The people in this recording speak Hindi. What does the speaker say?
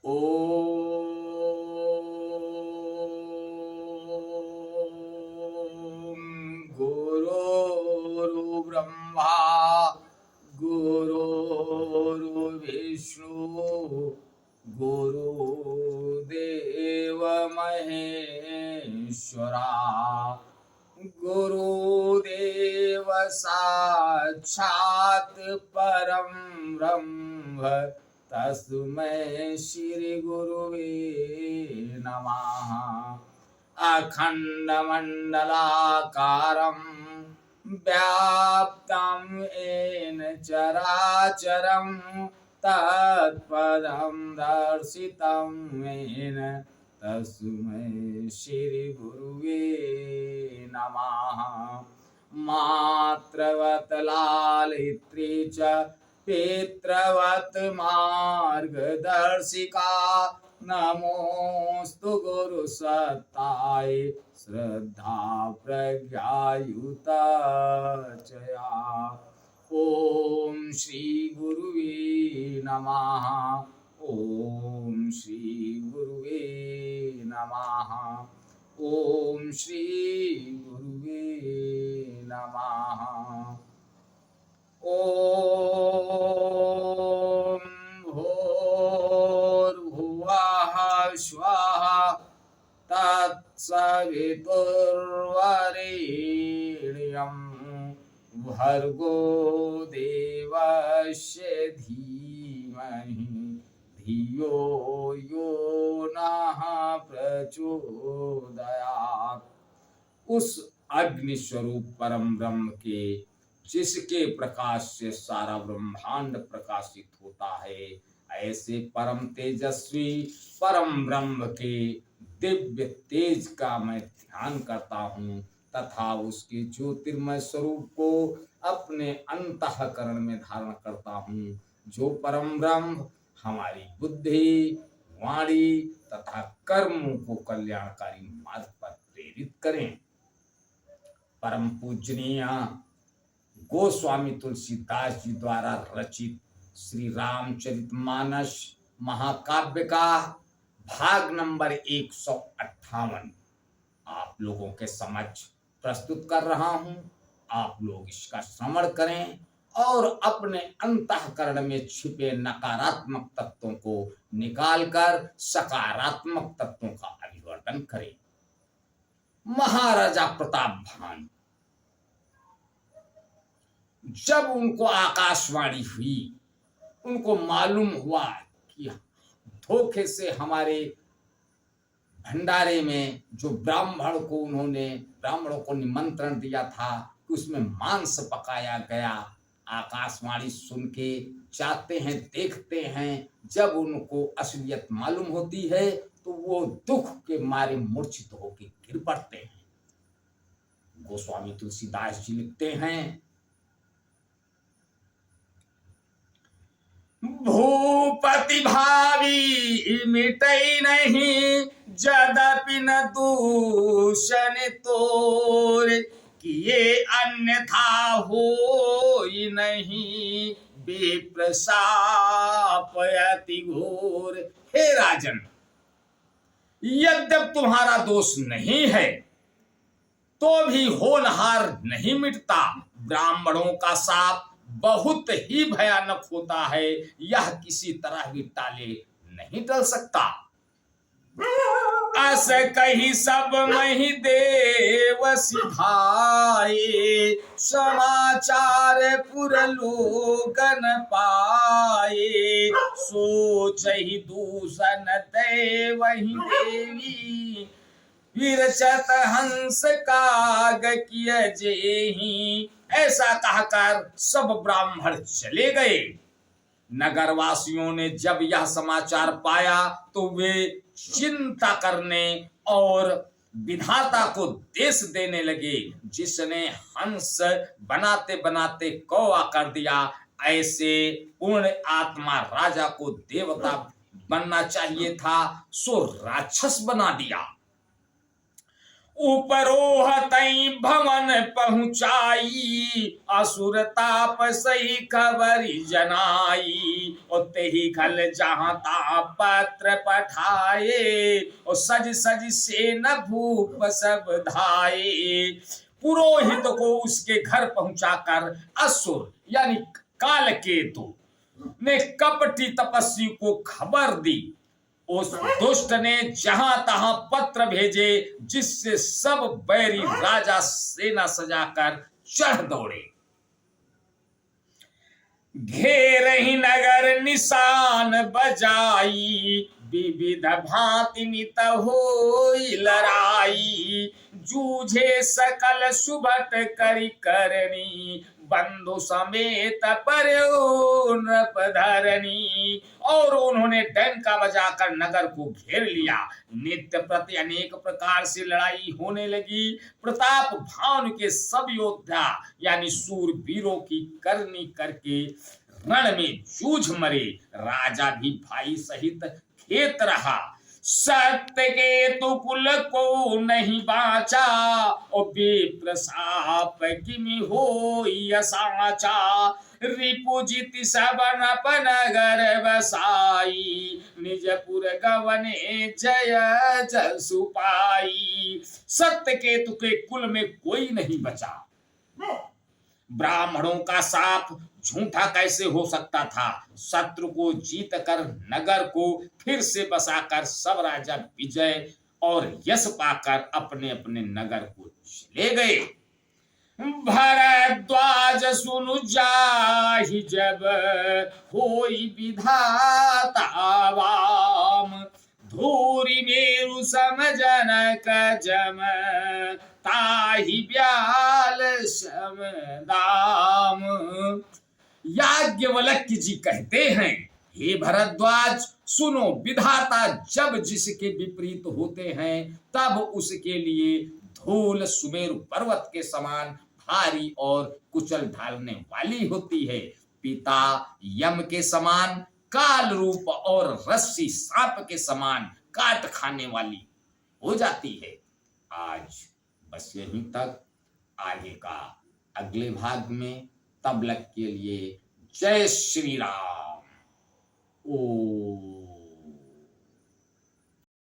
ॐ गुरुर्ब्रह्मा गुरुर्विष्णु गुरुदेव महेश्वरा गुरुदेव साक्षात् परं ब्रह्म तस्मै श्री गुरुवे नमः। अखण्डमण्डलाकारं व्याप्तं येन चराचरं तत्पदं दर्शितं येन तस्मै श्री गुरुवे नमः। मातृवत् लालित्री च पितृवत् मार्गदर्शिका नमोस्तु गुरुसत्ताय श्रद्धा प्रज्ञायुता चया। ओम श्री गुरुवे नमः। ओम श्री गुरुवे नमः। ओम श्री गुरुवे नमः। ओम भूर्भुवः स्वः तत्सवितुर्वरेण्यं भर्गो देवस्य धीमहि धियो यो नः प्रचोदयात्। उस अग्नि स्वरूप परम ब्रह्म के जिसके प्रकाश से सारा ब्रह्मांड प्रकाशित होता है, ऐसे परम तेजस्वी परम ब्रह्म के दिव्य तेज का मैं ध्यान करता हूँ तथा उसके ज्योतिर्मय स्वरूप को अपने अंतःकरण में धारण करता हूँ। जो परम ब्रह्म हमारी बुद्धि, वाणी तथा कर्मों को कल्याणकारी मार्ग पर प्रेरित करें। परम पूजनीय गोस्वामी तुलसीदास जी द्वारा रचित श्री रामचरितमानस महाकाव्य का भाग नंबर 158 आप लोगों के समक्ष प्रस्तुत कर रहा हूं। आप लोग इसका श्रवण करें और अपने अंतःकरण में छिपे नकारात्मक तत्वों को निकालकर सकारात्मक तत्वों का अभिवर्धन करें। महाराजा प्रताप भानु जब उनको आकाशवाणी हुई, उनको मालूम हुआ कि धोखे से हमारे भंडारे में जो ब्राह्मणों को निमंत्रण दिया था कि उसमें मांस पकाया गया। आकाशवाणी सुन के जाते हैं, देखते हैं। जब उनको असलियत मालूम होती है तो वो दुख के मारे मूर्छित होकर गिर पड़ते हैं। गोस्वामी तुलसीदास जी लिखते हैं, भूपति भावी मिटई नहीं जदपि न दूषण तोर किए अन्यथा होई नहीं विप्रशापयति घोर। हे राजन, यद्यप तुम्हारा दोष नहीं है तो भी होनहार नहीं मिटता। ब्राह्मणों का शाप बहुत ही भयानक होता है, यह किसी तरह भी टाले नहीं टल सकता। अस कही सब मही देव सिधाए समाचार पुर लोगन पाए सोच ही दूषण दे वही देवी विरचत हंस काग किया जेही। ऐसा कहकर सब ब्राह्मण चले गए। नगरवासियों ने जब यह समाचार पाया तो वे चिंता करने और विधाता को देश देने लगे। जिसने हंस बनाते बनाते कौवा कर दिया, ऐसे पूर्ण आत्मा राजा को देवता बनना चाहिए था, सो राक्षस बना दिया। उपरोहतई भवन पहुंचाई, असुर ताप सही खबरी जनाई। और तेही खल जहां ता पत्र पठाए, और सज सज से न भूप सब धाये। पुरोहित को उसके घर पहुंचाकर असुर यानी कालकेतु ने कपटी तपस्वी को खबर दी। उस दुष्ट ने जहां तहां पत्र भेजे, जिससे सब बैरी राजा सेना सजाकर चढ़ दौड़े। घेर ही नगर निशान बजाई, विविध भांति नित होई लड़ाई। जूझे सकल सुभट करी करनी, बंधु समेत पर्यो नृप धरनी। और उन्होंने डंका बजाकर नगर को घेर लिया। नित्य प्रति अनेक प्रकार से लड़ाई होने लगी। प्रताप भानु के सब योद्धा यानी सूरवीरों की करनी करके रण में जूझ मरे। राजा भी भाई सहित खेत रहा। सत्य के तु कुल को नहीं बाचा, और विप्र साप किमि होई असाचा। रिपुजित सबन नगर बसाई, निजपुर गवने जय जसु पाई। सत्य केतु के कुल में कोई नहीं बचा। ब्राह्मणों का साप झूठा कैसे हो सकता था। शत्रु को जीत कर नगर को फिर से बसाकर सब राजा विजय और यश पाकर अपने अपने नगर को चले गए। भरद्वाज सुनु जाहि जब, होई विधाता वाम। धूरी मेरु सम जनक जम, ताहि ब्याल सम दाम। याज्ञवल्क्य जी कहते हैं, हे भरद्वाज सुनो, विधाता जब जिसके विपरीत होते हैं तब उसके लिए धूल सुमेरु पर्वत के समान भारी और कुचल ढालने वाली होती है। पिता यम के समान काल रूप और रस्सी सांप के समान काट खाने वाली हो जाती है। आज बस यहीं तक। आगे का अगले भाग में, तब तक के लिए जय श्री राम। ओ